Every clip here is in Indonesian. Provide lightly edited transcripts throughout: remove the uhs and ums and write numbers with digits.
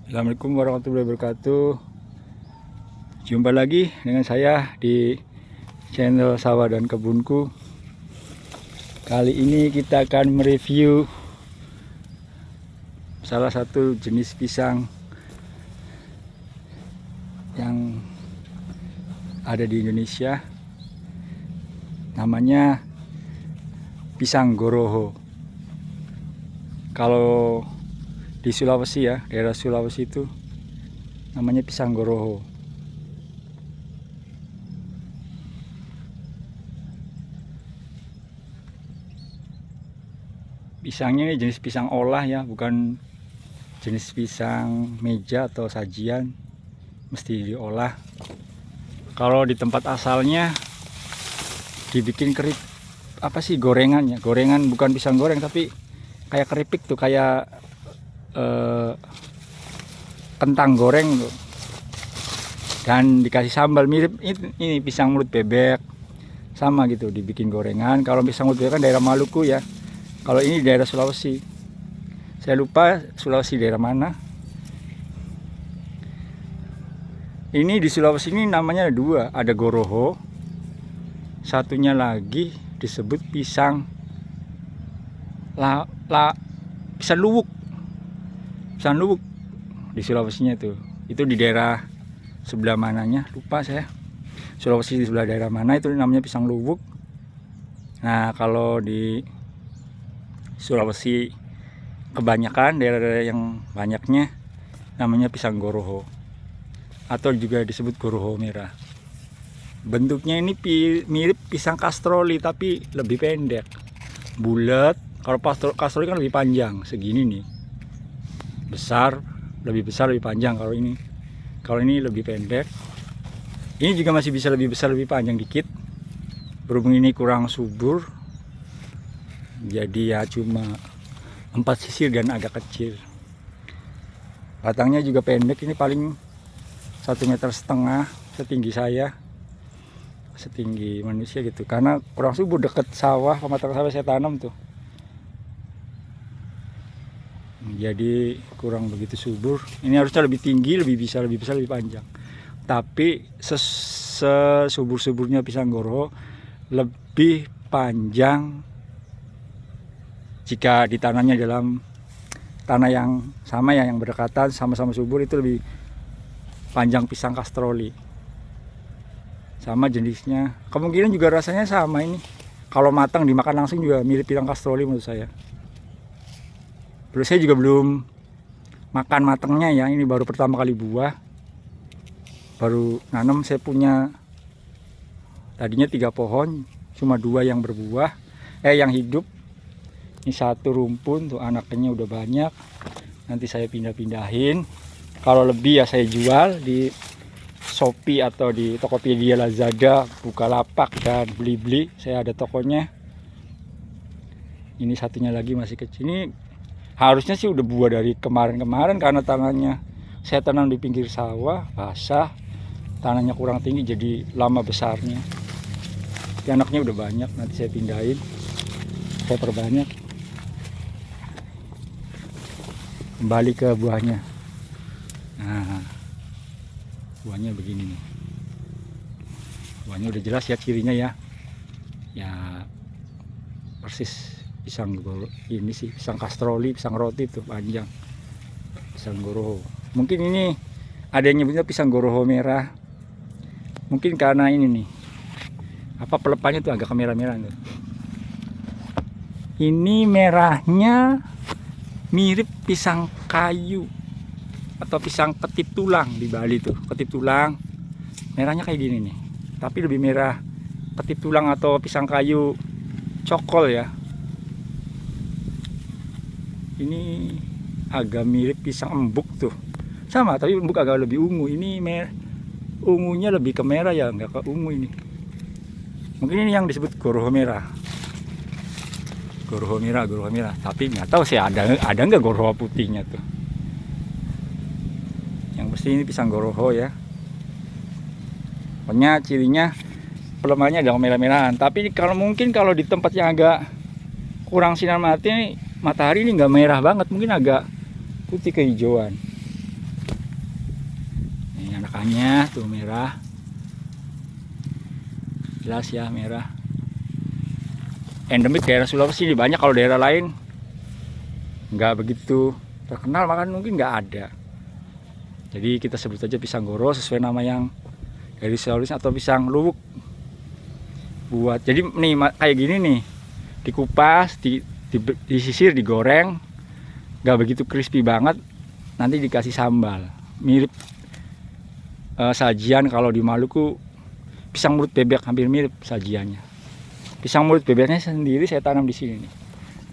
Assalamualaikum warahmatullahi wabarakatuh. Jumpa lagi dengan saya di channel Sawah dan Kebunku. Kali ini kita akan mereview salah satu jenis pisang yang ada di Indonesia. Namanya pisang goroho. Kalau di Sulawesi ya, daerah Sulawesi itu namanya pisang goroho. Pisangnya ini jenis pisang olah ya, bukan jenis pisang meja atau sajian, mesti diolah. Kalau di tempat asalnya dibikin gorengan ya, gorengan bukan pisang goreng tapi kayak keripik tuh, kayak kentang goreng tuh, dan dikasih sambal mirip ini pisang mulut bebek, sama gitu dibikin gorengan. Kalau pisang mulut bebek kan daerah Maluku ya, kalau ini daerah Sulawesi, saya lupa Sulawesi daerah mana. Ini di Sulawesi ini namanya ada dua, ada goroho, satunya lagi disebut pisang pisang luwuk. Pisang luwuk di Sulawesinya itu di daerah sebelah mananya lupa saya. Sulawesi di sebelah daerah mana itu namanya pisang luwuk. Nah, kalau di Sulawesi kebanyakan daerah-daerah yang banyaknya namanya pisang goroho, atau juga disebut goroho merah. Bentuknya ini mirip pisang kastroli tapi lebih pendek, bulat. Kalau kastroli kan lebih panjang, segini nih, lebih besar, lebih panjang. Kalau ini lebih pendek. Ini juga masih bisa lebih besar, lebih panjang dikit. Berhubung ini kurang subur, jadi ya cuma 4 sisir dan agak kecil. Batangnya juga pendek, ini paling 1,5 meter setinggi saya, setinggi manusia gitu, karena kurang subur. Deket sawah, pematang sawah saya tanam tuh, jadi kurang begitu subur. Ini harusnya lebih tinggi, lebih besar, lebih panjang. Tapi sesubur-suburnya pisang goroho, lebih panjang jika ditanamnya dalam tanah yang sama ya, yang berdekatan, sama-sama subur. Itu lebih panjang pisang kastroli, sama jenisnya. Kemungkinan juga rasanya sama ini. Kalau matang dimakan langsung juga mirip pisang kastroli menurut saya. Terus saya juga belum makan matangnya ya, ini baru pertama kali buah, baru nanam. Saya punya tadinya 3 pohon, cuma 2 yang berbuah, yang hidup. Ini 1 rumpun tuh, anaknya udah banyak. Nanti saya pindah-pindahin. Kalau lebih ya saya jual di Shopee atau di Tokopedia, Lazada, Bukalapak, dan Blibli. Saya ada tokonya. Ini satunya lagi masih kecil. Ini harusnya sih udah buah dari kemarin-kemarin, karena tanahnya saya tanam di pinggir sawah, basah, tanahnya kurang tinggi, jadi lama besarnya. Tapi anaknya udah banyak, nanti saya pindahin, saya perbanyak. Kembali ke buahnya. Nah, buahnya begini nih. Buahnya udah jelas ya cirinya ya. Ya persis pisang goroho ini sih, pisang kastroli, pisang roti itu panjang, pisang goroho. Mungkin ini ada yang nyebutnya pisang goroho merah, mungkin karena ini nih, pelepahnya tuh agak kemerah-merah tuh. Ini merahnya mirip pisang kayu atau pisang ketip tulang di Bali tuh. Ketip tulang merahnya kayak gini nih, tapi lebih merah ketip tulang atau pisang kayu cokol ya. Ini agak mirip pisang embuk tuh, sama, tapi embuk agak lebih ungu. Ini ungunya lebih ke merah ya, nggak ke ungu ini. Mungkin ini yang disebut goroho merah. Goroho merah. Tapi nggak tahu sih ada nggak goroho putihnya tuh. Yang pasti ini pisang goroho ya. Pokoknya cirinya pelemahnya ada merah-merahan. Tapi kalau di tempat yang agak kurang sinar matahari ini nggak merah banget, mungkin agak putih kehijauan. makanya tuh merah, jelas ya merah. Endemik daerah Sulawesi ini banyak, kalau daerah lain nggak begitu terkenal, makan mungkin nggak ada. Jadi kita sebut aja pisang goro sesuai nama yang dari Sulawesi, atau pisang luwuk. Buat jadi nih kayak gini nih, dikupas, disisir, digoreng, nggak begitu crispy banget, nanti dikasih sambal, mirip sajian kalau di Maluku pisang mulut bebek, hampir mirip sajiannya. Pisang mulut bebeknya sendiri saya tanam di sini nih,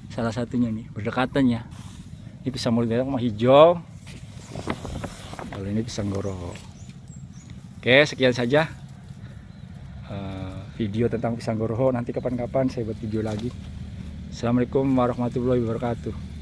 salah satunya nih berdekatan ya. Ini pisang mulut bebek mah hijau, kalau ini pisang goro. Oke, sekian saja video tentang pisang goro. Nanti kapan-kapan saya buat video lagi. Assalamualaikum warahmatullahi wabarakatuh.